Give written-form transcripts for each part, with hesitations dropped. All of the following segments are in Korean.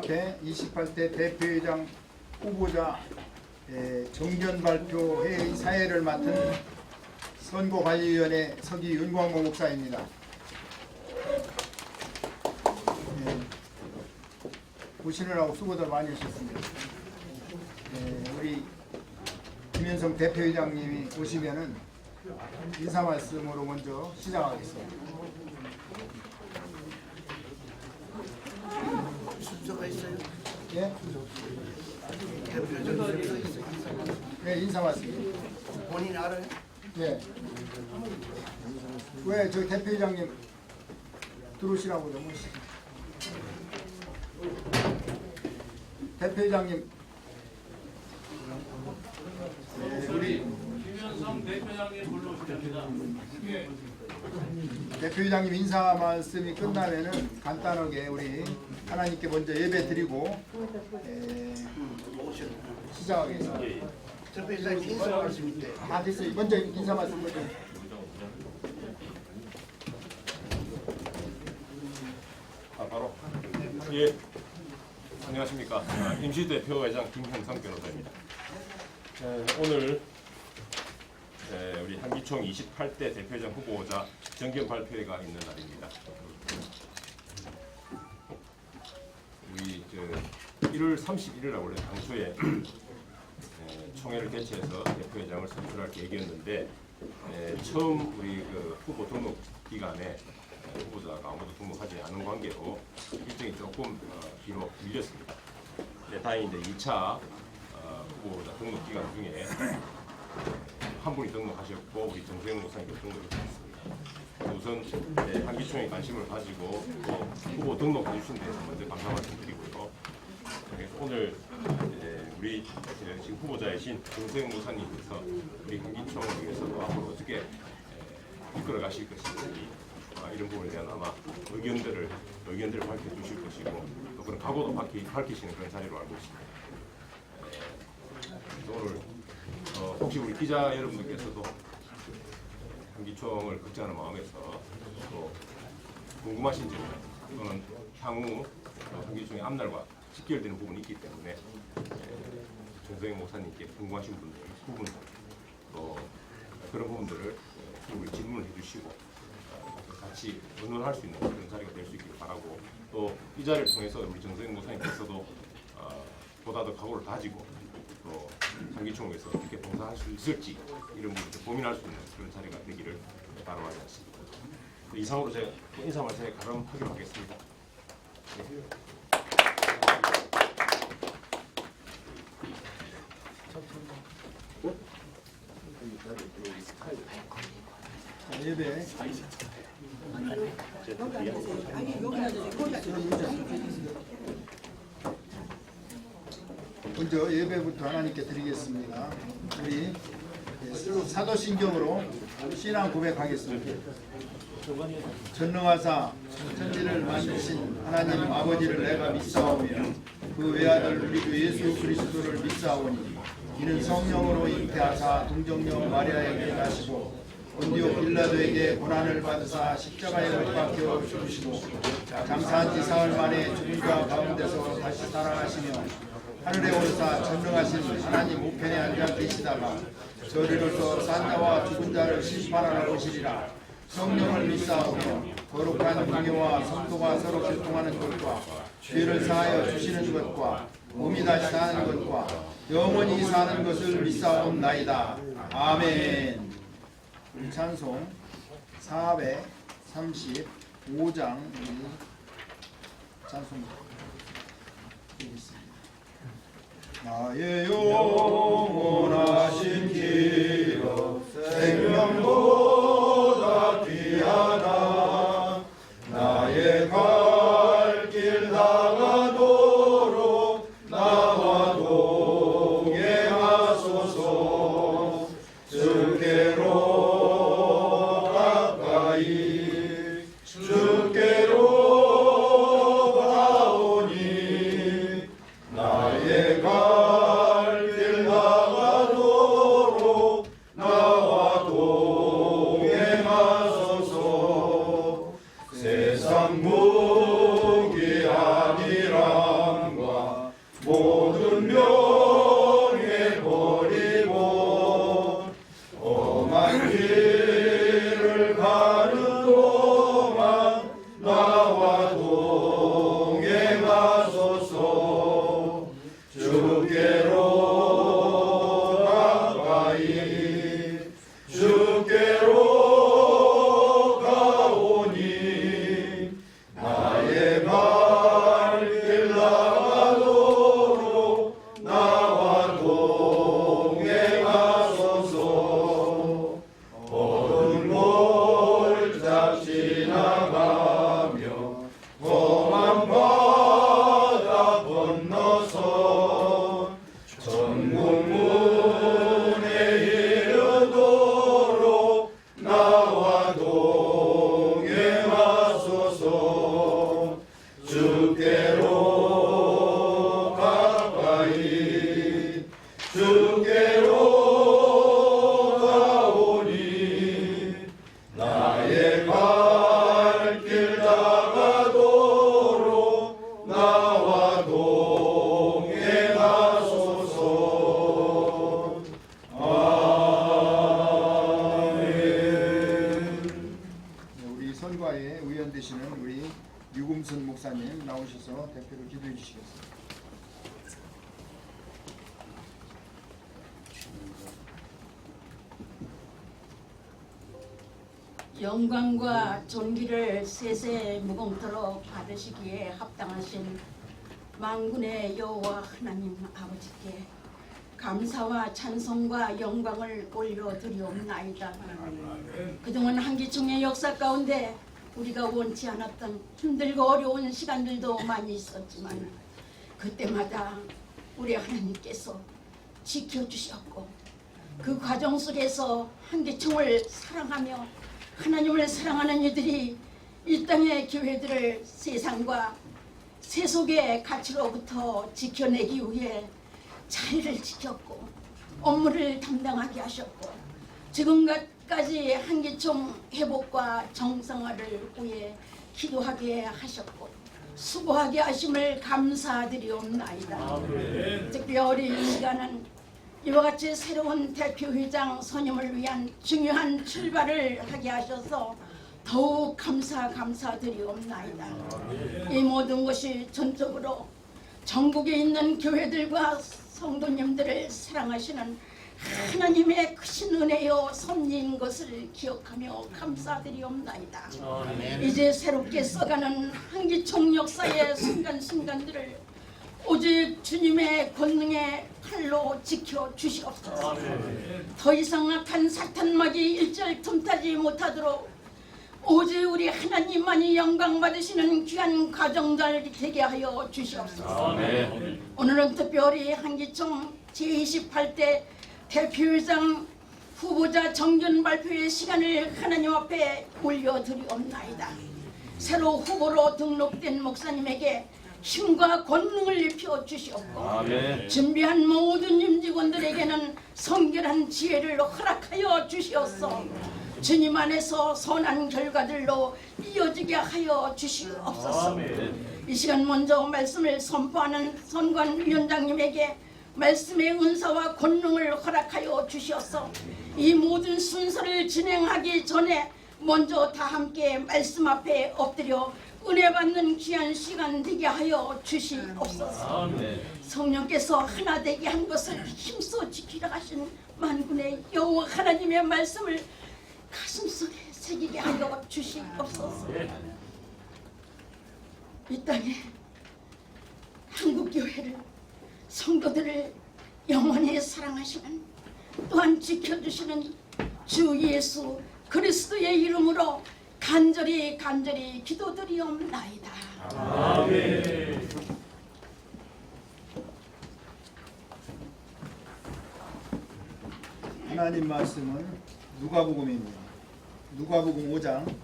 앞에 28대 대표회장 후보자 정견 발표 회의 사회를 맡은 선거관리위원회 서기 윤광모 목사입니다. 보시느라고 수고들 많이 하셨습니다. 우리 김현성 대표회장님이 오시면은 인사 말씀으로 먼저 시작하겠습니다. 순서가 있어요? 예? 네, 인사 말씀. 본인 알아요? 예. 왜 저희 대표회장님 들어오시라고 좀 오시죠. 대표회장님. 네, 우리 김현성 대표장님 불러오시랍니다. 대표회장님 인사 말씀이 끝나면은 간단하게 우리 하나님께 먼저 예배 드리고 시작하겠습니다. 대표이사님 인사 말씀 있대. 다 됐어요. 먼저 인사 말씀 먼저. 바로 예, 안녕하십니까. 임시대표회장 김현성 변호사입니다. 오늘 우리 한기총 28대 대표회장 후보자 정견 발표회가 있는 날입니다. 우리 1월 31일 날 원래 당초에 총회를 개최해서 대표회장을 선출할 계획이었는데 처음 우리 후보 등록 기간에 후보자가 아무도 등록하지 않은 관계로 일정이 조금 뒤로 밀렸습니다. 다행히 이제 2차 후보자 등록 기간 중에 한 분이 등록하셨고 우리 정세영 목사님도 등록을 하셨습니다. 우선 한기총에 관심을 가지고 또 후보 등록해 주신 데서 먼저 감사 말씀드리고요. 그래서 오늘 우리 지금 후보자이신 정세영 목사님께서 우리 한기총을 위해서도 앞으로 어떻게 이끌어 가실 것인지 이런 부분에 대한 아마 의견들을 밝혀주실 것이고 또 그런 각오도 밝히시는 그런 자리로 알고 있습니다. 오늘 혹시 우리 기자 여러분들께서도 한기총을 걱정하는 마음에서 또 궁금하신 점 또는 향후 한기총의 앞날과 직결되는 부분이 있기 때문에 정세영 목사님께 궁금하신 부분들 또 그런 부분들을 우리 질문을 해주시고 같이 의논할 수 있는 그런 자리가 될 수 있기를 바라고 또 이 자리를 통해서 우리 정세영 목사님께서도 보다 더 각오를 다지고 또 한기총에서 어떻게 봉사할 수 있을지 이런 부분을 고민할 수 있는 그런 자리가 되기를 바라지 않습니다. 이상으로 제가 인사 말씀에 가름하기로 하겠습니다. 예배. 먼저 예배부터 하나님께 드리겠습니다. 우리 사도신경으로 신앙 고백하겠습니다. 전능하사 천지를 만드신 하나님 아버지를 내가 믿사오며 그 외아들 우리 주 예수 그리스도를 믿사오니 이는 성령으로 잉태하사 동정녀 마리아에게 나시고 본디오 빌라도에게 고난을 받으사 십자가에 못 박혀 죽으시고 장사한 지 사흘 만에 죽은 자 가운데서 다시 살아나시며 하늘에 오르사 전능하신 하나님 우편에 앉아 계시다가 저리로서 산 자와 죽은 자를 심판하러 오시리라. 성령을 믿사오며 거룩한 공예와 성도가 서로 교통하는 것과 죄를 사하여 주시는 것과 몸이 다시 사는 것과 영원히 사는 것을 믿사옵나이다. 아멘. 우리 찬송 435장 찬송 드리겠습니다. 나의 영원하신 길은 생명보다 귀하다. 나의 갈 길 나가도록 나와 동행하소서. 주께로 가까이 주께로 가오니 나의 갈 길 나가도록 주께로 가오니 나의 갈 길 다가도록 나와 동행하소서. 아멘. 우리 선과에 의원 되시는 우리 유금순 목사님 나오셔서 대표로 기도해 주시겠습니다. 영광과 존귀를 세세 무공토록 받으시기에 합당하신 만군의 여호와 하나님 아버지께 감사와 찬송과 영광을 올려드리옵나이다. 그동안 한기총의 역사 가운데 우리가 원치 않았던 힘들고 어려운 시간들도 많이 있었지만 그때마다 우리 하나님께서 지켜주셨고 그 과정 속에서 한기총을 사랑하며 하나님을 사랑하는 이들이 이 땅의 교회들을 세상과 세속의 가치로부터 지켜내기 위해 자리를 지켰고 업무를 담당하게 하셨고 지금까지 한기총 회복과 정상화를 위해 기도하게 하셨고 수고하게 하심을 감사드리옵나이다. 특별히 이 시간은 이와 같이 새로운 대표회장 선임을 위한 중요한 출발을 하게 하셔서 더욱 감사드리옵나이다. 이 모든 것이 전적으로 전국에 있는 교회들과 성도님들을 사랑하시는 하나님의 크신 은혜요 섭리인 것을 기억하며 감사드리옵나이다. 이제 새롭게 써가는 한기총 역사의 순간순간들을 오직 주님의 권능의 팔로 지켜주시옵소서. 더 이상 악한 사탄막이 일절 틈타지 못하도록 오직 우리 하나님만이 영광 받으시는 귀한 가정들 되게 하여 주시옵소서. 오늘은 특별히 한기총 제28대 대표회장 후보자 정견 발표의 시간을 하나님 앞에 올려드리옵나이다. 새로 후보로 등록된 목사님에게 힘과 권능을 입혀 주시옵고 준비한 모든 임직원들에게는 성결한 지혜를 허락하여 주시옵소서. 주님 안에서 선한 결과들로 이어지게 하여 주시옵소서. 이 시간 먼저 말씀을 선포하는 선관위원장님에게 말씀의 은사와 권능을 허락하여 주시옵소서. 이 모든 순서를 진행하기 전에 먼저 다 함께 말씀 앞에 엎드려 은혜 받는 귀한 시간 되게 하여 주시옵소서. 성령께서 하나 되게 한 것을 힘써 지키려 하신 만군의 여호와 하나님의 말씀을 가슴속에 새기게 하여 주시옵소서. 이 땅에 한국교회를 성도들을 영원히 사랑하시는 또한 지켜주시는 주 예수 그리스도의 이름으로 간절히 기도드리옵나이다. 아멘. 하나님 말씀은 누가복음입니다. 누가복음 5장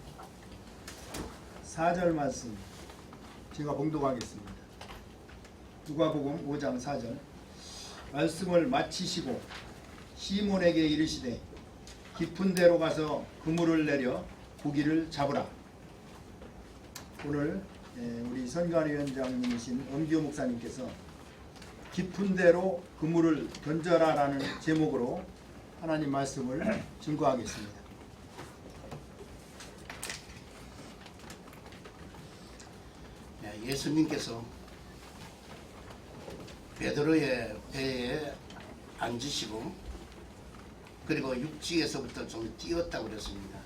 4절 말씀 제가 봉독하겠습니다. 누가복음 5장 4절 말씀을 마치시고 시몬에게 이르시되 깊은 데로 가서 그물을 내려 고기를 잡으라. 오늘 우리 선관위원장님이신 엄기호 목사님께서 깊은 데로 그물을 던져라라는 제목으로 하나님 말씀을 증거하겠습니다. 예수님께서 베드로의 배에 앉으시고 그리고 육지에서부터 좀 뛰었다고 그랬습니다.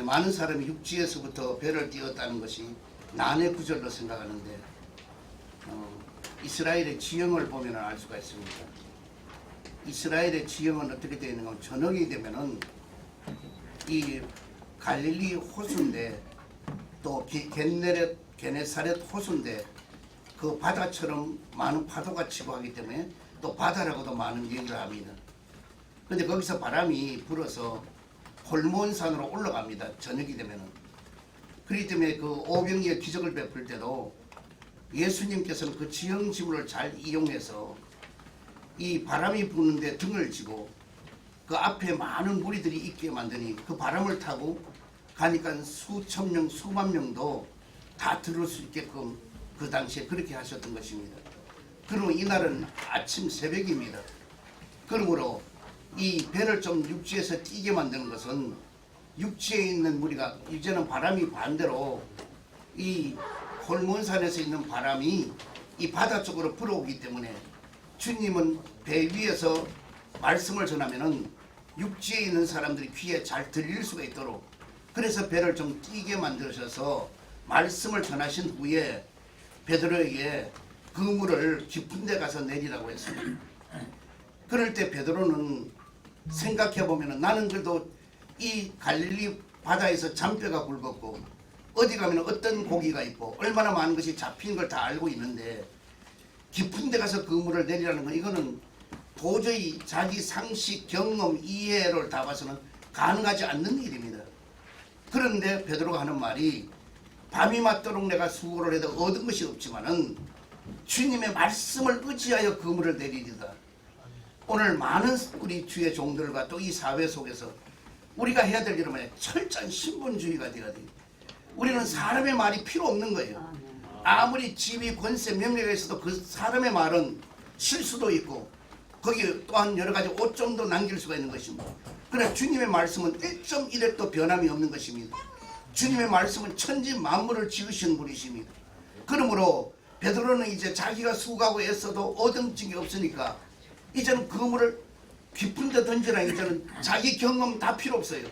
많은 사람이 육지에서부터 배를 띄웠다는 것이 난의 구절로 생각하는데 이스라엘의 지형을 보면 알 수가 있습니다. 이스라엘의 지형은 어떻게 되어 있는가 하면 저녁이 되면은 이 갈릴리 호수인데 또 게네사렛 호수인데 그 바다처럼 많은 파도가 치고 하기 때문에 또 바다라고도 많은 얘기를 합니다. 그런데 거기서 바람이 불어서 홀몬산으로 올라갑니다. 저녁이 되면은. 그렇기 때문에 그 오병이의 기적을 베풀 때도 예수님께서는 그 지형지물을 잘 이용해서 이 바람이 부는데 등을 지고 그 앞에 많은 무리들이 있게 만드니 그 바람을 타고 가니까 수천 명, 수만 명도 다 들을 수 있게끔 그 당시에 그렇게 하셨던 것입니다. 그리고 이날은 아침 새벽입니다. 그러므로 이 배를 좀 육지에서 뛰게 만드는 것은 육지에 있는 무리가 이제는 바람이 반대로 이 홀몬산에서 있는 바람이 이 바다 쪽으로 불어오기 때문에 주님은 배 위에서 말씀을 전하면은 육지에 있는 사람들이 귀에 잘 들릴 수가 있도록 그래서 배를 좀 뛰게 만드셔서 말씀을 전하신 후에 베드로에게 그물을 깊은 데 가서 내리라고 했습니다. 그럴 때 베드로는 생각해 보면은 나는 그래도 이 갈릴리 바다에서 잔뼈가 굵었고 어디 가면 어떤 고기가 있고 얼마나 많은 것이 잡힌 걸 다 알고 있는데 깊은 데 가서 그물을 내리라는 건 이거는 도저히 자기 상식, 경험, 이해를 다 봐서는 가능하지 않는 일입니다. 그런데 베드로가 하는 말이 밤이 맞도록 내가 수고를 해도 얻은 것이 없지만은 주님의 말씀을 의지하여 그물을 내리리다. 오늘 많은 우리 주의 종들과 또 이 사회 속에서 우리가 해야 될 일은 뭐냐? 철저한 신분주의가 되어야 돼요. 우리는 사람의 말이 필요 없는 거예요. 아무리 지위, 권세, 명예가 있어도 그 사람의 말은 실수도 있고 거기 또한 여러 가지 오점도 남길 수가 있는 것입니다. 그러나 주님의 말씀은 1.1획도 변함이 없는 것입니다. 주님의 말씀은 천지 만물을 지으신 분이십니다. 그러므로 베드로는 이제 자기가 수고하고 애써도 얻은 적이 없으니까 이제는 그물을 깊은 데 던지라. 이제는 자기 경험 다 필요 없어요.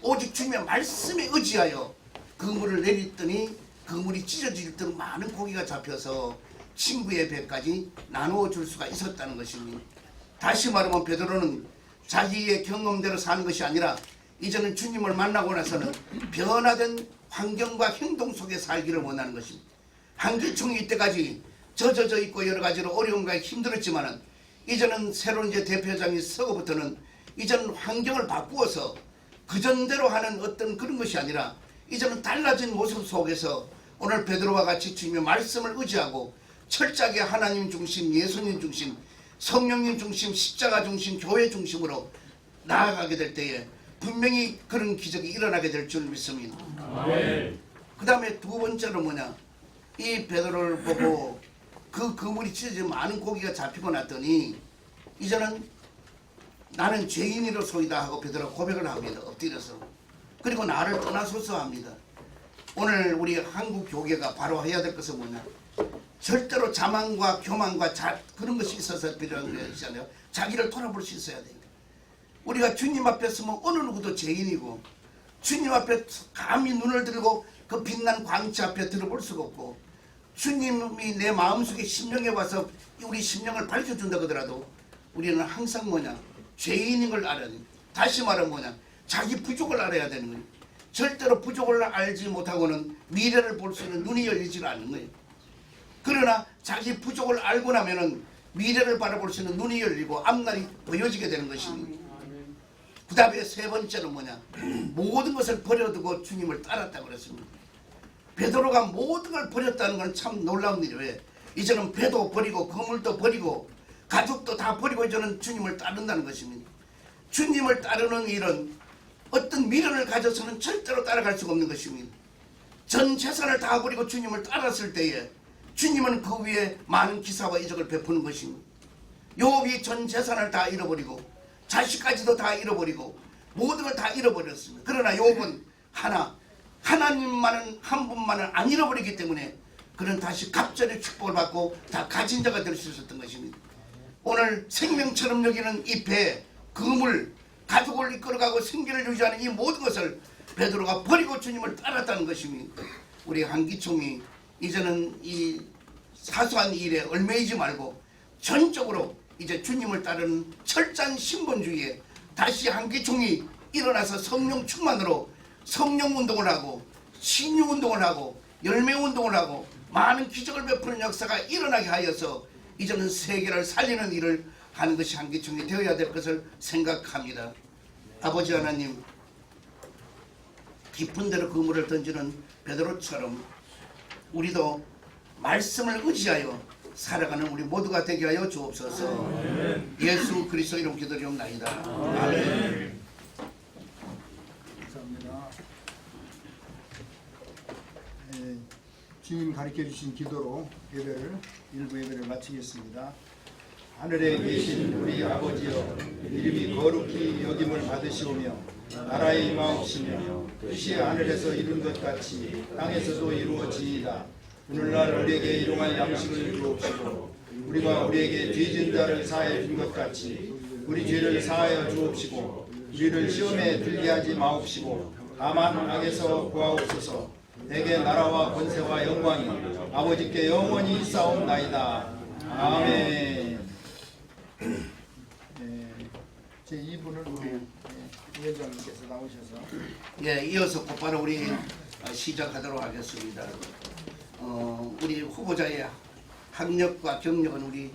오직 주님의 말씀에 의지하여 그물을 내렸더니 그물이 찢어질 듯 많은 고기가 잡혀서 친구의 배까지 나누어 줄 수가 있었다는 것입니다. 다시 말하면 베드로는 자기의 경험대로 사는 것이 아니라 이제는 주님을 만나고 나서는 변화된 환경과 행동 속에 살기를 원하는 것입니다. 한기총이 이때까지 젖어져 있고 여러 가지로 어려움과 힘들었지만은 이제는 새로운 이제 대표장이 서고부터는 이제는 환경을 바꾸어서 그전대로 하는 어떤 그런 것이 아니라 이제는 달라진 모습 속에서 오늘 베드로와 같이 주님의 말씀을 의지하고 철저하게 하나님 중심, 예수님 중심, 성령님 중심, 십자가 중심, 교회 중심으로 나아가게 될 때에 분명히 그런 기적이 일어나게 될 줄 믿습니다. 그 다음에 두 번째로 뭐냐, 이 베드로를 보고 그 그물이 찢어져 많은 고기가 잡히고 났더니 이제는 나는 죄인으로소이다 하고 베드로가 고백을 합니다. 엎드려서. 그리고 나를 떠나소서 합니다. 오늘 우리 한국 교계가 바로 해야 될 것은 뭐냐, 절대로 자만과 교만과 그런 것이 있어서 필요한 것이잖아요. 자기를 돌아볼 수 있어야 돼요. 우리가 주님 앞에 서면 어느 누구도 죄인이고 주님 앞에 감히 눈을 들고 그 빛난 광채 앞에 들어볼 수가 없고 주님이 내 마음속에 심령에 와서 우리 심령을 밝혀준다고 하더라도 우리는 항상 뭐냐, 죄인인 걸 알아야 돼요. 다시 말하면 뭐냐, 자기 부족을 알아야 되는 거예요. 절대로 부족을 알지 못하고는 미래를 볼 수 있는 눈이 열리지 않는 거예요. 그러나 자기 부족을 알고 나면은 미래를 바라볼 수 있는 눈이 열리고 앞날이 보여지게 되는 것입니다. 그 다음에 세 번째는 뭐냐, 모든 것을 버려두고 주님을 따랐다고 그랬습니다. 베드로가 모든 걸 버렸다는 건 참 놀라운 일이에요. 왜? 이제는 배도 버리고 그물도 버리고 가족도 다 버리고 이제는 주님을 따른다는 것입니다. 주님을 따르는 일은 어떤 미련을 가져서는 절대로 따라갈 수가 없는 것입니다. 전 재산을 다 버리고 주님을 따랐을 때에 주님은 그 위에 많은 기사와 이적을 베푸는 것입니다. 욥이 전 재산을 다 잃어버리고 자식까지도 다 잃어버리고 모든 걸 다 잃어버렸습니다. 그러나 욥은 하나님만은 한 분만은 안 잃어버리기 때문에 그는 다시 갑절의 축복을 받고 다 가진 자가 될 수 있었던 것입니다. 오늘 생명처럼 여기는 이 배, 그물, 가족을 이끌어가고 생계를 유지하는 이 모든 것을 베드로가 버리고 주님을 따랐다는 것입니다. 우리 한기총이 이제는 이 사소한 일에 얽매이지 말고 전적으로 이제 주님을 따르는 철저한 신분주의에 다시 한기총이 일어나서 성령 충만으로 성령 운동을 하고 신유 운동을 하고 열매 운동을 하고 많은 기적을 베푸는 역사가 일어나게 하여서 이제는 세계를 살리는 일을 하는 것이 한기총이 되어야 될 것을 생각합니다. 아버지 하나님, 깊은 데로 그물을 던지는 베드로처럼 우리도 말씀을 의지하여 살아가는 우리 모두가 되게 하여 주옵소서. 예수 그리스도 이름 기도드리옵나이다. 아멘. 감사합니다. 주님 가르쳐 주신 기도로 일부 예배를 마치겠습니다. 하늘에 계신 우리 아버지여, 이름이 거룩히 여김을 받으시오며 나라의 임하옵시며 뜻이 하늘에서 이룬 것 같이 땅에서도 이루어지이다. 오늘날 우리에게 일용할 양식을 주옵시고 우리가 우리에게 죄진 자를 사하여 준 것 같이 우리 죄를 사하여 주옵시고 우리를 시험에 들게 하지 마옵시고 다만 악에서 구하옵소서. 내게 나라와 권세와 영광이 아버지께 영원히 있사옵나이다. 아멘. 제 2부는 우리 위원장님께서 나오셔서 예, 이어서 곧바로 우리 시작하도록 하겠습니다. 우리 후보자의 학력과 경력은 우리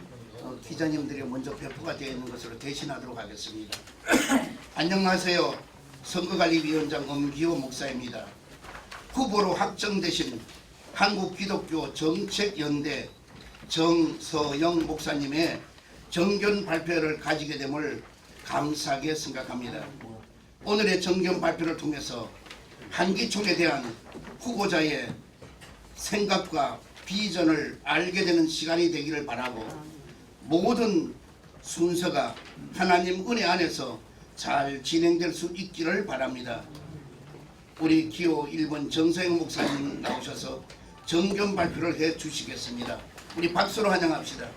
기자님들이 먼저 배포가 되어 있는 것으로 대신하도록 하겠습니다. 안녕하세요. 선거관리위원장 엄기호 목사입니다. 후보로 확정되신 한국기독교 정책연대 정서영 목사님의 정견 발표를 가지게 됨을 감사하게 생각합니다. 오늘의 정견 발표를 통해서 한기총에 대한 후보자의 생각과 비전을 알게 되는 시간이 되기를 바라고 모든 순서가 하나님 은혜 안에서 잘 진행될 수 있기를 바랍니다. 우리 기호 1번 정서영 목사님 나오셔서 정견 발표를 해 주시겠습니다. 우리 박수로 환영합시다.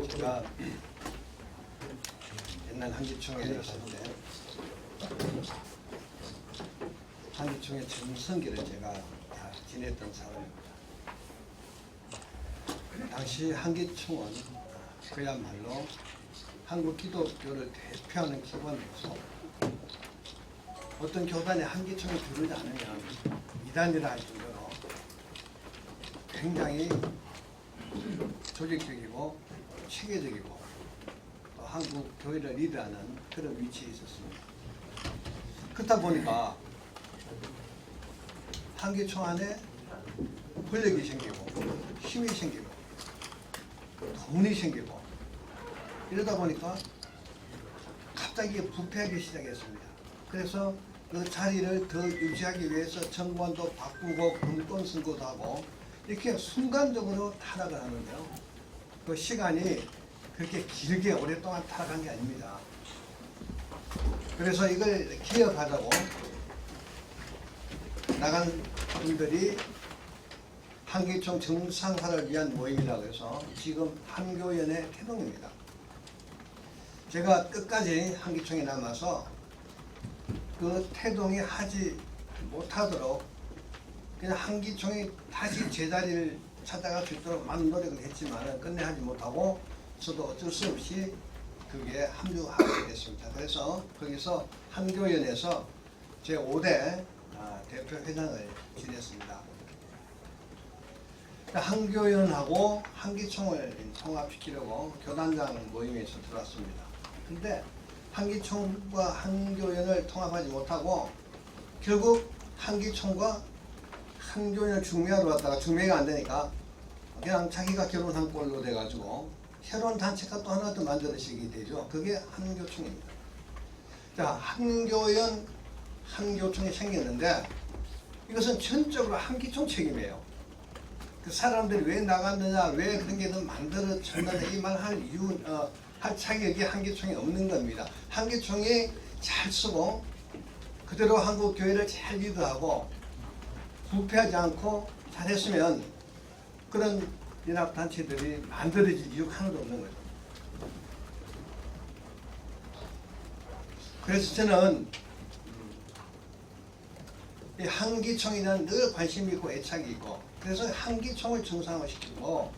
제가 옛날 한기총에 있을 때 한기총의 전성기를 제가 지냈던 사람입니다. 당시 한기총은 그야말로 한국 기독교를 대표하는 기관으로서 어떤 교단에 한기총이 들어오지 않으면 이단이라 할 정도로 굉장히 조직적이고 체계적이고 또 한국 교회를 리드하는 그런 위치에 있었습니다. 그렇다 보니까 한기총 안에 권력이 생기고 힘이 생기고 돈이 생기고 이러다 보니까 갑자기 부패하기 시작했습니다. 그래서 그 자리를 더 유지하기 위해서 정권도 바꾸고 금권 선거도 하고 이렇게 순간적으로 타락을 하는데요. 그 시간이 그렇게 길게 오랫동안 타락한 게 아닙니다. 그래서 이걸 기억하자고 나간 분들이 한기총 정상화를 위한 모임이라고 해서 지금 한교연의 태동입니다. 제가 끝까지 한기총에 남아서 그 태동이 하지 못하도록 그냥 한기총이 다시 제자리를 찾아갈 수 있도록 많은 노력을 했지만 끝내 하지 못하고 저도 어쩔 수 없이 그게 합류하게 됐습니다. 그래서 거기서 한교연에서 제5대 대표 회장을 지냈습니다. 한교연하고 한기총을 통합시키려고 교단장 모임에서 들어왔습니다. 근데 한기총과 한교연을 통합하지 못하고 결국 한기총과 한교연을 중매하러 왔다가 중매가 안 되니까 그냥 자기가 결혼한 꼴로 돼가지고 새로운 단체가 또 하나 더 만들어지게 되죠. 그게 한교총입니다. 자, 한교연, 한교총이 생겼는데 이것은 전적으로 한기총 책임이에요. 그 사람들이 왜 나갔느냐, 왜 그런 게 더 만들어졌느냐 이 말 할 이유, 할 자격이 한기총이 없는 겁니다. 한기총이 잘 쓰고 그대로 한국 교회를 잘 리드하고 부패하지 않고 잘했으면 그런 연합단체들이 만들어질 이유가 하나도 없는 거죠. 그래서 저는 이 한기총에는 늘 관심이 있고 애착이 있고 그래서 한기총을 정상화시키고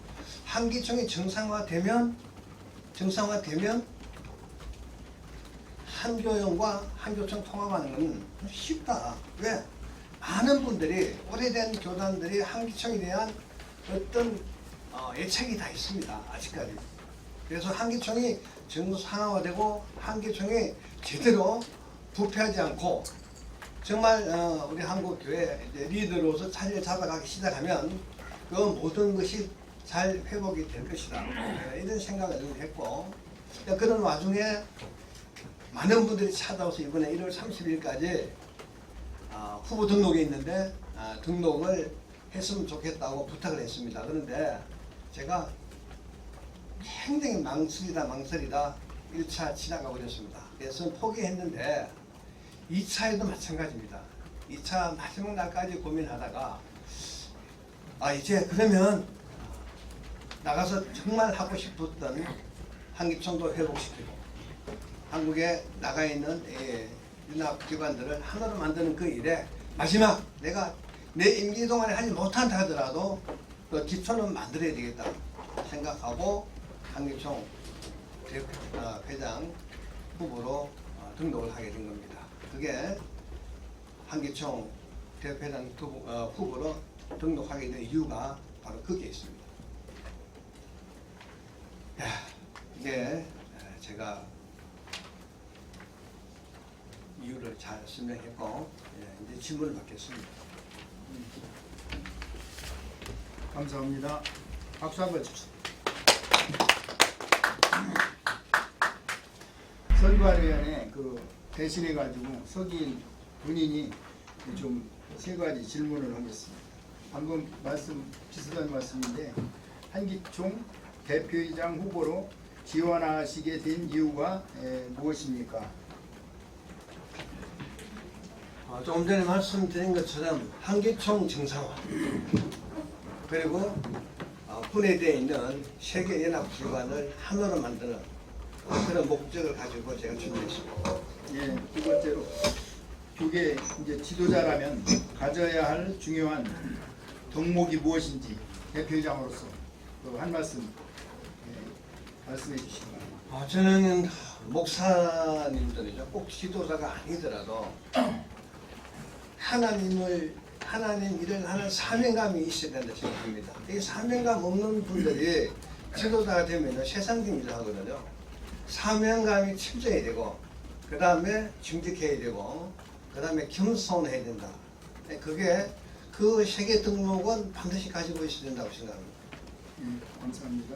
한기총이 정상화되면 한교연과 한교총 통합하는 건 쉽다. 왜? 많은 분들이 오래된 교단들이 한기총에 대한 어떤 애착이 다 있습니다. 아직까지. 그래서 한기총이 정상화되고 한기총이 제대로 부패하지 않고 정말 우리 한국 교회 리더로서 자리를 잡아가기 시작하면 그 모든 것이 잘 회복이 될 것이다. 이런 생각을 했고 그런 와중에 많은 분들이 찾아와서 이번에 1월 30일까지 후보 등록이 있는데 등록을 했으면 좋겠다고 부탁을 했습니다. 그런데 제가 굉장히 망설이다 1차 지나가 버렸습니다. 그래서 포기했는데 2차에도 마찬가지입니다. 2차 마지막 날까지 고민하다가 이제 그러면 나가서 정말 하고 싶었던 한기총도 회복시키고 한국에 나가 있는 연합기관들을 하나로 만드는 그 일에 마지막 내가 내 임기 동안에 하지 못한다 하더라도 그 기초는 만들어야 되겠다 생각하고 한기총 회장 후보로 등록을 하게 된 겁니다. 그게 한기총 대표회장 후보로 등록하게 된 이유가 바로 거기에 있습니다. 이게 제가 이유를 잘 설명했고 이제 질문을 받겠습니다. 감사합니다. 박수 한번 주십시오. 선관위원회 대신해 가지고 석인 본인이 좀 세 가지 질문을 하겠습니다. 방금 비슷한 말씀인데 한기총 대표이장 후보로 지원하시게 된 이유가 무엇입니까? 조금 전에 말씀드린 것처럼 한기총 정상화 그리고 분해되어 있는 세계연합기관을 하나로 만드는 그런 목적을 가지고 제가 준비했습니다. 예, 두 번째로 교계 이제 지도자라면 가져야 할 중요한 덕목이 무엇인지 대표이장으로서 한 말씀 말씀해 주시기 바랍니다. 저는 목사님들이죠. 꼭 지도자가 아니더라도 하나님 일을 하는 사명감이 있어야 된다 생각합니다. 이 사명감 없는 분들이 지도자가 되면 세상적인 일을 하거든요. 사명감이 철저해야 되고 그 다음에 중직해야 되고 그 다음에 겸손해야 된다. 그게 그 세계 등록은 반드시 가지고 있어야 된다고 생각합니다. 감사합니다.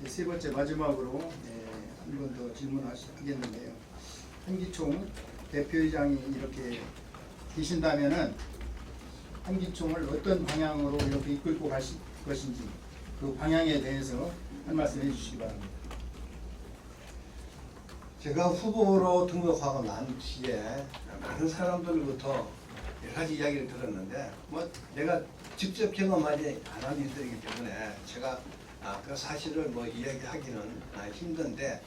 세 번째 마지막으로 한 번 더 질문하겠는데요. 한기총 대표이장이 이렇게 계신다면은 한기총을 어떤 방향으로 이렇게 이끌고 가실 것인지 그 방향에 대해서 한 말씀 해주시기 바랍니다. 제가 후보로 등록하고 난 뒤에 많은 사람들로부터 여러 가지 이야기를 들었는데 내가 직접 경험하지 않은 일들이기 때문에 제가 그 사실을 이야기하기는 힘든데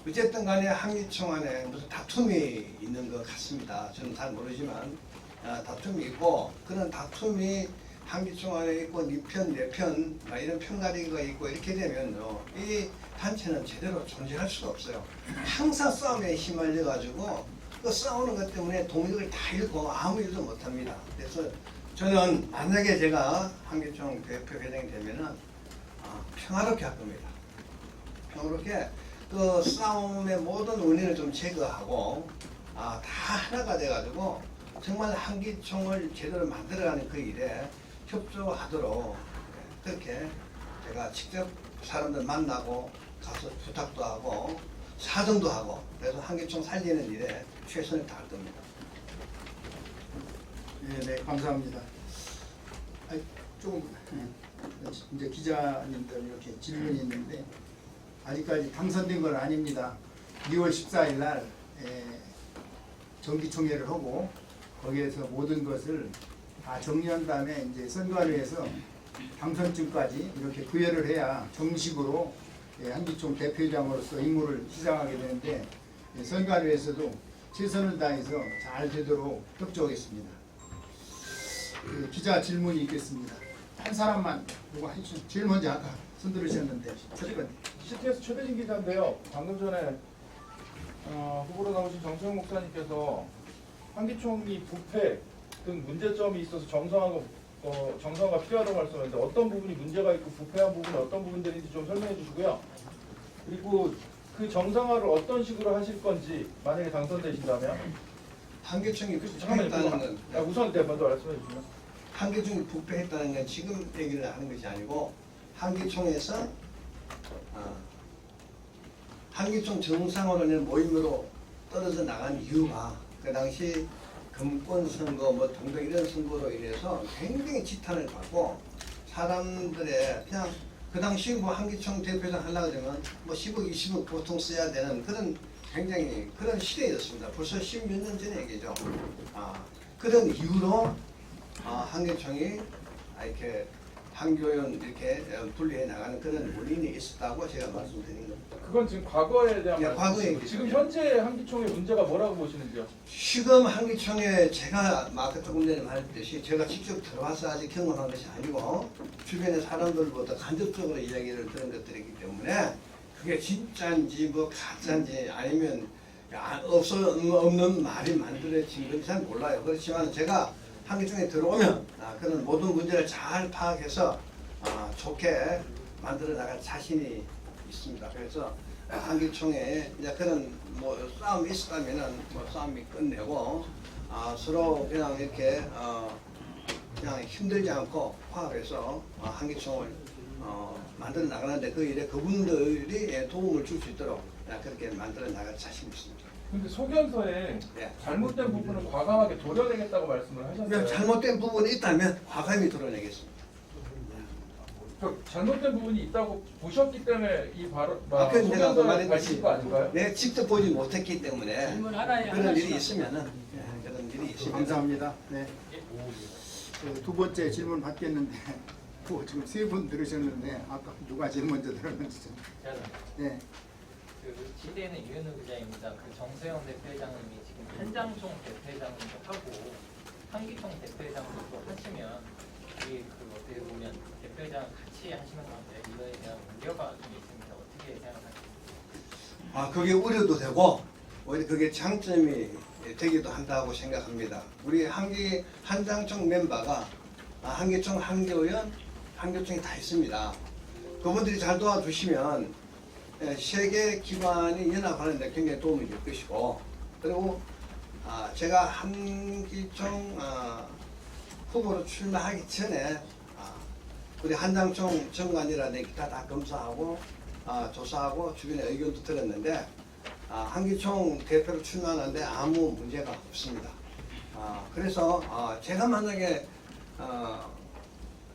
어쨌든 간에 한기총 안에 무슨 다툼이 있는 것 같습니다. 저는 잘 모르지만 다툼이 있고 그런 다툼이 한기총 안에 있고 네 편, 내 편 이런 편가리가 있고 이렇게 되면요 이 단체는 제대로 존재할 수가 없어요. 항상 싸움에 휘말려 가지고 그 싸우는 것 때문에 동력을 다 잃고 아무 일도 못합니다. 그래서 저는 만약에 제가 한기총 대표 회장이 되면은 평화롭게 할 겁니다. 평화롭게 그 싸움의 모든 원인을 좀 제거하고 다 하나가 돼가지고 정말 한기총을 제대로 만들어가는 그 일에 협조하도록 그렇게 제가 직접 사람들 만나고 가서 부탁도 하고 사정도 하고 그래서 한기총 살리는 일에 최선을 다할 겁니다. 네, 감사합니다. 조금 이제 기자님들 이렇게 질문이 있는데 아직까지 당선된 건 아닙니다. 2월 14일 날 정기총회를 하고 거기에서 모든 것을 다 정리한 다음에 이제 선관위에서 당선증까지 이렇게 부여를 해야 정식으로 한기총 대표장으로서 임무를 시작하게 되는데 선관위에서도 최선을 다해서 잘 되도록 협조하겠습니다. 기자 질문이 있겠습니다. 한 사람만 누가 해주시죠. 제일 먼저 아까 손 들으셨는데 CTS 최대진 기자인데요. 방금 전에 후보로 나오신 정세영 목사님께서 한기총이 부패 등 문제점이 있어서 정상화가 필요하다고 말씀하셨는데 어떤 부분이 문제가 있고 부패한 부분은 어떤 부분들인지 좀 설명해 주시고요. 그리고 그 정상화를 어떤 식으로 하실 건지 만약에 당선되신다면 한계총이 잠깐만요. 부패했다는 건 우선 먼저 말씀해 주시면. 한계총이 부패했다는 건 지금 얘기를 하는 것이 아니고 한계총에서 한계총 정상으로는 모임으로 떨어져 나간 이유가 그 당시 금권 선거 뭐 등등 이런 선거로 인해서 굉장히 지탄을 받고 사람들의 그냥 그 당시 뭐 한기총 대표장 하려고 그러면 뭐 10억 20억 보통 써야 되는 그런 굉장히 그런 시대였습니다. 벌써 10몇 년 전의 얘기죠. 그런 이유로 한기총이 이렇게 한교연 이렇게 분리해 나가는 그런 원인이 있었다고 제가 말씀드린 겁니다. 그건 지금 과거에 대한 예, 말씀이시고 과거 얘기죠. 지금 현재 한기총의 문제가 뭐라고 보시는지요? 지금 한기총에 제가 아까 조금 전에 말했듯이 제가 직접 들어와서 아직 경험한 것이 아니고 주변의 사람들보다 간접적으로 이야기를 들은 것들이기 때문에 그게 진짜인지 뭐 가짜인지 아니면 없는 말이 만들어진 건지 잘 몰라요. 그렇지만 제가 한기총에 들어오면 그런 모든 문제를 잘 파악해서 좋게 만들어 나갈 자신이 있습니다. 그래서 한기총에 이제 그런 뭐 싸움이 있었다면은 뭐 싸움이 끝내고 서로 그냥 이렇게 그냥 힘들지 않고 화합해서 한기총을 만들어 나가는데 그 일에 그분들이 도움을 줄 수 있도록 그렇게 만들어 나갈 자신이 있습니다. 근데 소견서에 예. 잘못된 부분은 과감하게 도려내겠다고 말씀을 하셨어요. 잘못된 부분이 있다면 과감히 드러내겠습니다. 그 잘못된 부분이 있다고 보셨기 때문에 이 아까 내가 소견서를 말했듯이 밝힌 거 아닌가요? 내가 직접 보지 못했기 때문에 질문 하나에 그런 하나씩 일이 있으면은 그런 일이 있으면 감사합니다. 네. 두 번째 질문 받겠는데 지금 세 분 들으셨는데 아까 누가 제일 먼저 들었는지 좀. 네. 그 지대는 유현우 기자입니다. 그 정세영 대표회장님이 지금 한장총 대표회장도 하고 한기총 대표회장도 또 하시면 이 그 어떻게 보면 대표회장 같이 하시는 건데 이거에 대한 우려가 좀 있습니다. 어떻게 생각하십니까? 그게 우려도 되고 오히려 그게 장점이 되기도 한다고 생각합니다. 우리 한장총 멤버가 한기총, 한교연, 한교총이 다 있습니다. 그분들이 잘 도와주시면 세계 기관이 연합하는 데 굉장히 도움이 될 것이고 그리고 제가 한기총 후보로 출마하기 전에 우리 한장총 정관이라든지 기타 다 검사하고 조사하고 주변의 의견도 들었는데 한기총 대표로 출마하는데 아무 문제가 없습니다. 그래서 제가 만약에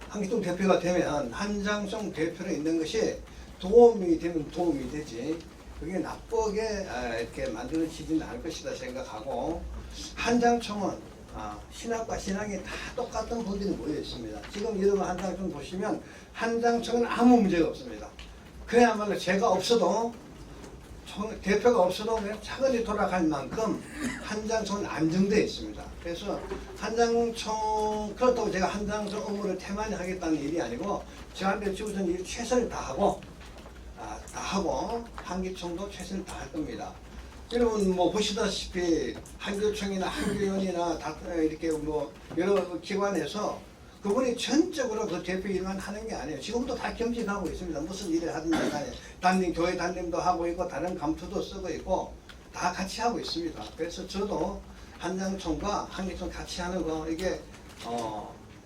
한기총 대표가 되면 한장총 대표로 있는 것이 도움이 되면 도움이 되지 그게 나쁘게 이렇게 만들어지지는 않을 것이다 생각하고 한장총은 신학과 신앙이 다 똑같은 분들이 모여 있습니다. 지금 여러분 한장총 보시면 한장총은 아무 문제가 없습니다. 그야말로 제가 없어도 대표가 없어도 그냥 차근히 돌아갈 만큼 한장총은 안정되어 있습니다. 그래서 한장총 그렇다고 제가 한장총 업무를 태만히 하겠다는 일이 아니고 저한테 주어진 일 최선을 다하고 한기총도 최선을 다할 겁니다. 여러분 뭐 보시다시피 한교총이나 한교연이나 이렇게 뭐 여러 기관에서 그분이 전적으로 그 대표 일만 하는 게 아니에요. 지금도 다 겸직하고 있습니다. 무슨 일을 하든지 간에 담임, 교회 담임도 하고 있고 다른 감투도 쓰고 있고 다 같이 하고 있습니다. 그래서 저도 한장총과 한기총 같이 하는 거 이게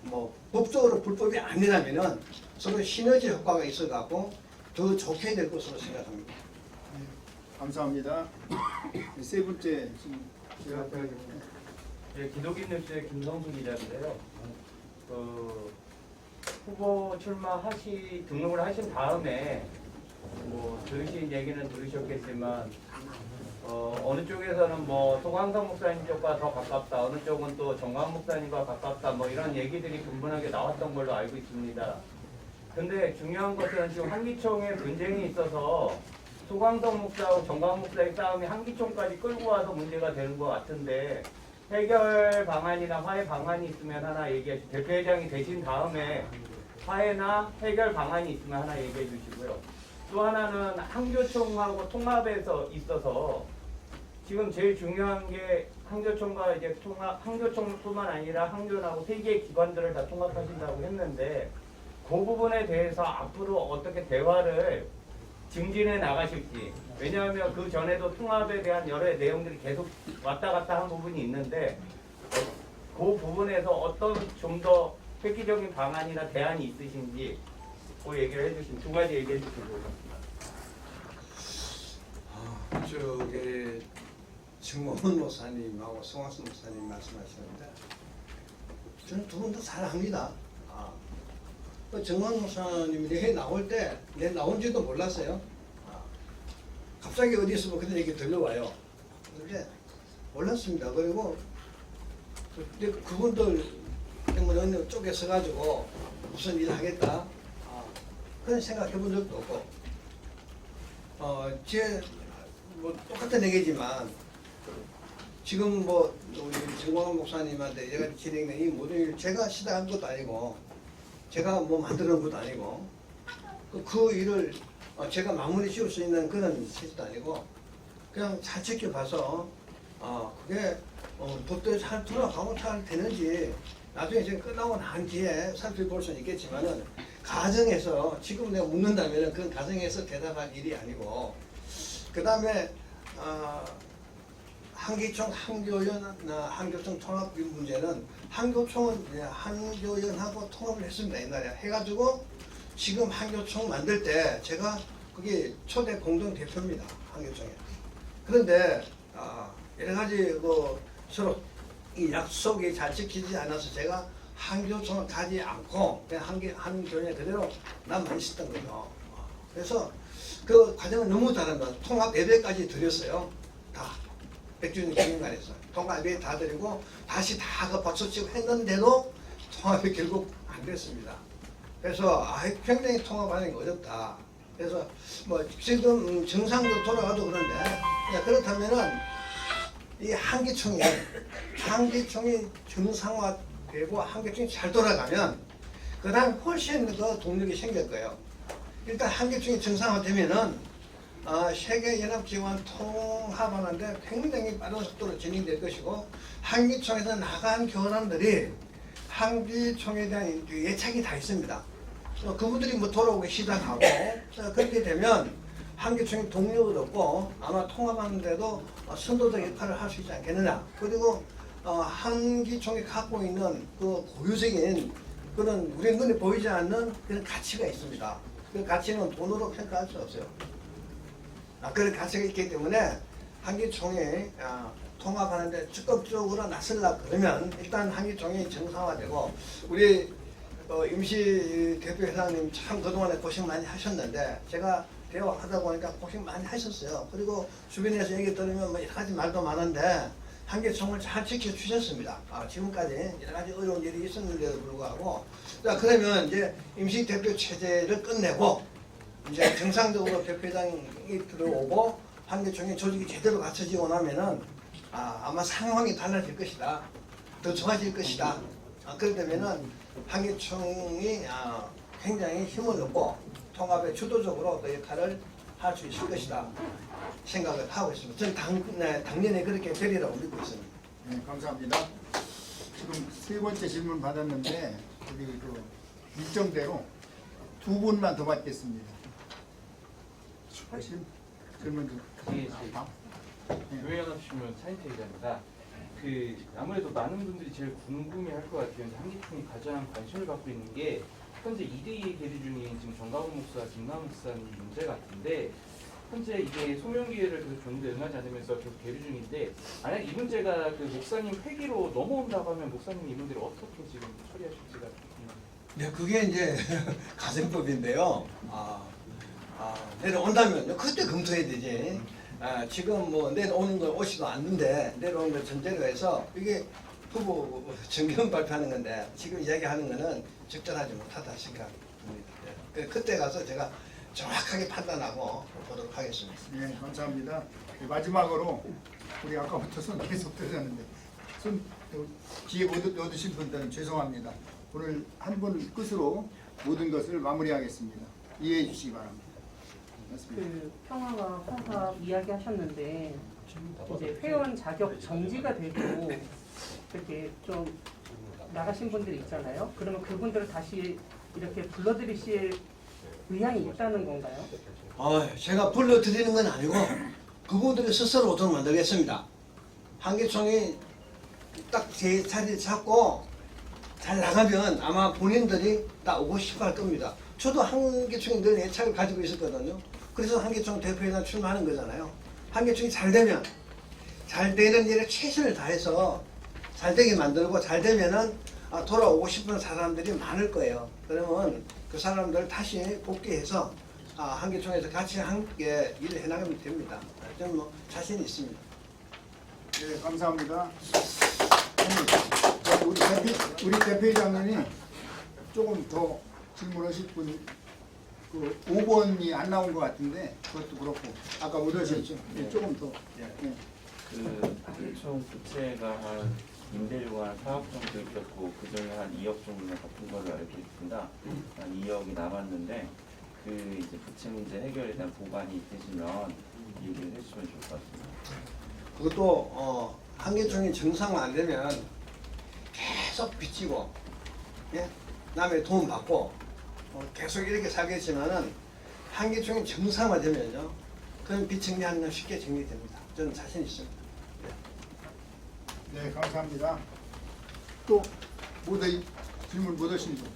뭐 법적으로 불법이 아니라면은 서로 시너지 효과가 있어갖고 더 좋게 될 것으로 생각합니다. 감사합니다. 세 번째 네, 기독인 뉴스의 김성수 기자인데요. 그 후보 등록을 하신 다음에 뭐 들으신 얘기는 들으셨겠지만 어느 쪽에서는 뭐 소광성 목사님 쪽과 더 가깝다, 어느 쪽은 또 정광 목사님과 가깝다, 뭐 이런 얘기들이 분분하게 나왔던 걸로 알고 있습니다. 근데 중요한 것은 지금 한기총에 분쟁이 있어서 소광성 목사하고 정광 목사의 싸움이 한기총까지 끌고 와서 문제가 되는 것 같은데 해결 방안이나 화해 방안이 있으면 하나 얘기하시고 대표회장이 되신 다음에 화해나 해결 방안이 있으면 하나 얘기해 주시고요. 또 하나는 한교총하고 통합에서 있어서 지금 제일 중요한 게 한교총과 이제 한교총뿐만 아니라 한교연하고 세 개의 기관들을 다 통합하신다고 했는데 그 부분에 대해서 앞으로 어떻게 대화를 증진해 나가실지. 왜냐하면 그 전에도 통합에 대한 여러 내용들이 계속 왔다 갔다 한 부분이 있는데 그 부분에서 어떤 좀 더 획기적인 방안이나 대안이 있으신지 그 얘기를 해주신 두 가지 얘기해 주시고. 저게 정몽훈 목사님하고 송학순 목사님 말씀하시는데 저는 두 분 다 사랑합니다. 정몽훈 목사님이 내 나올 때 내 나온지도 몰랐어요. 갑자기 어디서 뭐 그런 얘기 들려와요. 그런데 몰랐습니다. 그리고 근데 그분들 때문에 어느 쪽에 서가지고 무슨 일을 하겠다 그런 생각해 본 적도 없고 제 뭐 똑같은 얘기지만 지금 뭐 우리 정광훈 목사님한테 여러 가지 진행된 이 모든 일 제가 시작한 것도 아니고 제가 뭐 만드는 것도 아니고 그 일을 제가 마무리 지을 수 있는 그런 실도 아니고 그냥 잘 지켜봐서 그게 법대로 잘 돌아가고 잘 되는지 나중에 이제 끝나고 난 뒤에 살펴볼 수는 있겠지만은 가정에서 지금 내가 묻는다면은 그건 가정에서 대답할 일이 아니고 그 다음에 한기총, 한교총 통합 문제는 한교총은 한교연하고 통합을 했습니다. 옛날에 해가지고 지금 한교총 만들 때 제가 그게 초대 공동 대표입니다. 한교총에. 그런데 여러 가지 그 서로 이 약속이 잘 지키지 않아서 제가 한교총을 가지 않고 그냥 한교연에 그대로 남아 있었던 거죠. 그래서 그 과정은 너무 잘한다. 통합 예배까지 드렸어요. 다. 백주년 기념관에서. 통합 예배 다 드리고 다시 다 그 박수 치고 했는데도 통합이 결국 안 됐습니다. 그래서 굉장히 통합하는 게 어렵다. 그래서 뭐 지금 정상으로 돌아가도 그런데 그렇다면은 이 한기총이 정상화되고 한기총이 잘 돌아가면 그 다음 훨씬 더 동력이 생길 거예요. 일단 한기총이 정상화되면은 세계연합기관 통합하는데 굉장히 빠른 속도로 진행될 것이고 한기총에서 나간 교단들이 한기총에 대한 예측이 다 있습니다. 그분들이 뭐 돌아오기 시작하고 그렇게 되면 한기총이 동력을 얻고 아마 통합하는데도 선도적 역할을 할 수 있지 않겠느냐. 그리고 한기총이 갖고 있는 그 고유적인 그런 우리 눈에 보이지 않는 그런 가치가 있습니다. 그 가치는 돈으로 평가할 수 없어요. 그런 가치가 있기 때문에 한기총이 통합하는데 적극적으로 나설라 그러면 일단 한기총이 정상화되고 우리 임시 대표 회장님 참 그동안에 고생 많이 하셨는데 제가 대화하다 보니까 고생 많이 하셨어요. 그리고 주변에서 얘기 들으면 뭐 여러 가지 말도 많은데 한기총을 잘 지켜주셨습니다. 지금까지 여러 가지 어려운 일이 있었는데도 불구하고 자 그러면 이제 임시 대표 체제를 끝내고 이제 정상적으로 대표회장이 들어오고 한기총의 조직이 제대로 갖춰지고 나면은 아마 상황이 달라질 것이다. 더 좋아질 것이다. 그러려면은 한기총이 굉장히 힘을 얻고 통합에 주도적으로 그 역할을 할 수 있을 것이다 생각을 하고 있습니다. 저는 당연히 그렇게 되리라고 믿고 있습니다. 네, 감사합니다. 지금 세 번째 질문 받았는데 우리 그 일정대로 두 분만 더 받겠습니다. 질문 좀. 교회연합신문 차인태 기자입니다. 아무래도 많은 분들이 제일 궁금해할 것 같아요. 한기총이 가장 관심을 갖고 있는 게 현재 2대2의 계류 중인 지금 정광훈 목사, 김남욱 목사님 문제 같은데 현재 이게 소명기회를 계속 줬는데 응하지 않으면서 계속 계류 중인데 만약 이 문제가 그 목사님 회기로 넘어온다고 하면 목사님이 이 문제를 어떻게 지금 처리하실지가 네, 그게 이제 가정법인데요. 내려온다면요. 그때 검토해야 되지. 지금 뭐 내려오는 건 오지도 않는데 내려오는 걸 전제로 해서 이게 후보 정견 발표하는 건데 지금 이야기하는 거는 적절하지 못하다 생각합니다. 그때 가서 제가 정확하게 판단하고 보도록 하겠습니다. 네, 감사합니다. 마지막으로 우리 아까부터 손 계속 들었는데 손 기회 못 얻으신 분들은 죄송합니다. 오늘 한 분 끝으로 모든 것을 마무리하겠습니다. 이해해 주시기 바랍니다. 평화와 화합 이야기하셨는데 이제 회원 자격 정지가 되고 이렇게 좀 나가신 분들이 있잖아요. 그러면 그분들을 다시 이렇게 불러들이실 의향이 있다는 건가요? 제가 불러드리는 건 아니고 그분들이 스스로 오도록 만들겠습니다. 한기총이 딱 제 자리 잡고 잘 나가면 아마 본인들이 다 오고 싶어 할 겁니다. 저도 한기총이 늘 애착을 가지고 있었거든요. 그래서 한기총 대표회장 출마하는 거잖아요. 한기총이 잘 되면 잘 되는 일에 최선을 다해서 잘 되게 만들고 잘 되면은 돌아오고 싶은 사람들이 많을 거예요. 그러면 그 사람들 다시 복귀해서 한기총에서 같이 함께 일을 해나가면 됩니다. 저는 뭐 자신 있습니다. 네, 감사합니다. 우리 대표회장님이 조금 더 질문하실 분, 그 5번이 안 나온 것 같은데 그것도 그렇고 아까 못 하셨죠? 네, 조금 더. 네. 그 한기총 부채가 한 임대료가 한 4억 정도 있었고 그 중에 한 2억 정도 갚은 걸로 알고 있습니다. 한 2억이 남았는데 그 이제 부채 문제 해결에 대한 보관이 있으시면 얘기를 해주시면 좋을 것 같습니다. 그것도 한기총이 정상 안 되면 계속 빚지고 남의 도움 받고 계속 이렇게 살겠지만은 한기총이 정상화되면요, 그런 빚 정리하는 건 쉽게 정리됩니다. 저는 자신 있습니다. 네, 감사합니다. 또 질문 못 하신 분.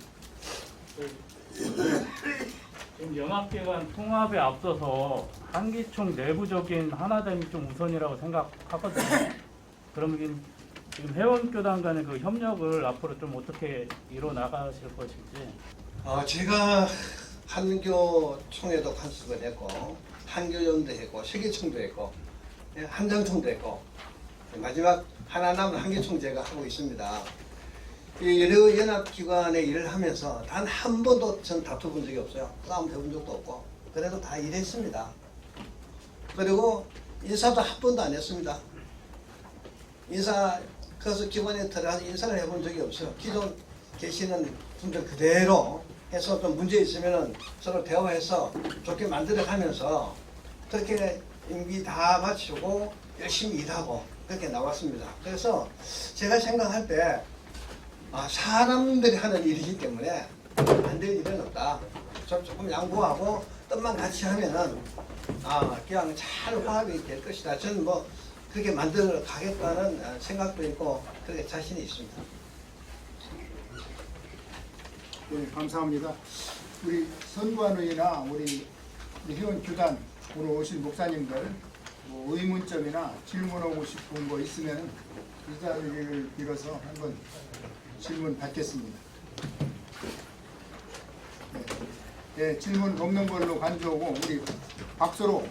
지금 연합기관 통합에 앞서서 한기총 내부적인 하나됨이 좀 우선이라고 생각하거든요. 그러면 지금 회원교단 간의 그 협력을 앞으로 좀 어떻게 이뤄 나가실 것인지. 제가 한교총회도 간섭을 했고 한교연도 했고 세계총도 했고 한정총도 했고 마지막 하나 남은 한기총제가 하고 있습니다. 이 여러 연합기관의 일을 하면서 단 한 번도 전 다투본 적이 없어요. 싸움 해본 적도 없고 그래도 다 일했습니다. 그리고 인사도 한 번도 안 했습니다. 그래서 기관에 들어가서 인사를 해본 적이 없어요. 기존 계시는 분들 그대로 해서 좀 문제 있으면 서로 대화해서 좋게 만들어가면서 그렇게 임기 다 마치고 열심히 일하고 그렇게 나왔습니다. 그래서 제가 생각할 때 사람들이 하는 일이기 때문에 안 될 일은 없다. 조금 양보하고 뜻만 같이 하면은 그냥 잘 화합이 될 것이다. 저는 뭐 그렇게 만들어 가겠다는 생각도 있고 그렇게 자신이 있습니다. 네, 감사합니다. 우리 선관위나 우리 회원 교단 오늘 오신 목사님들 뭐 의문점이나 질문하고 싶은 거 있으면 이 자리를 빌어서 한번 질문 받겠습니다. 네, 질문 없는 걸로 간주하고 우리 박수로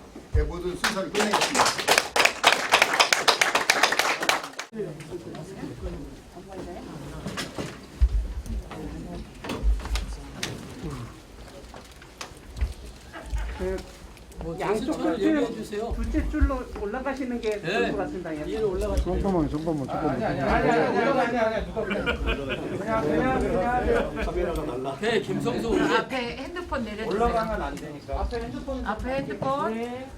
모든 순서를 끝내겠습니다. 양쪽 둘째 줄로 올라가시는 게 좋을 것 같습니다. 위로 올라가시면. 잠깐만. 아니 누가 그냥 카메라가 달라. 네, 김성수 앞에 핸드폰 내려주세요. 올라가면 안 되니까. 앞에 핸드폰. 네.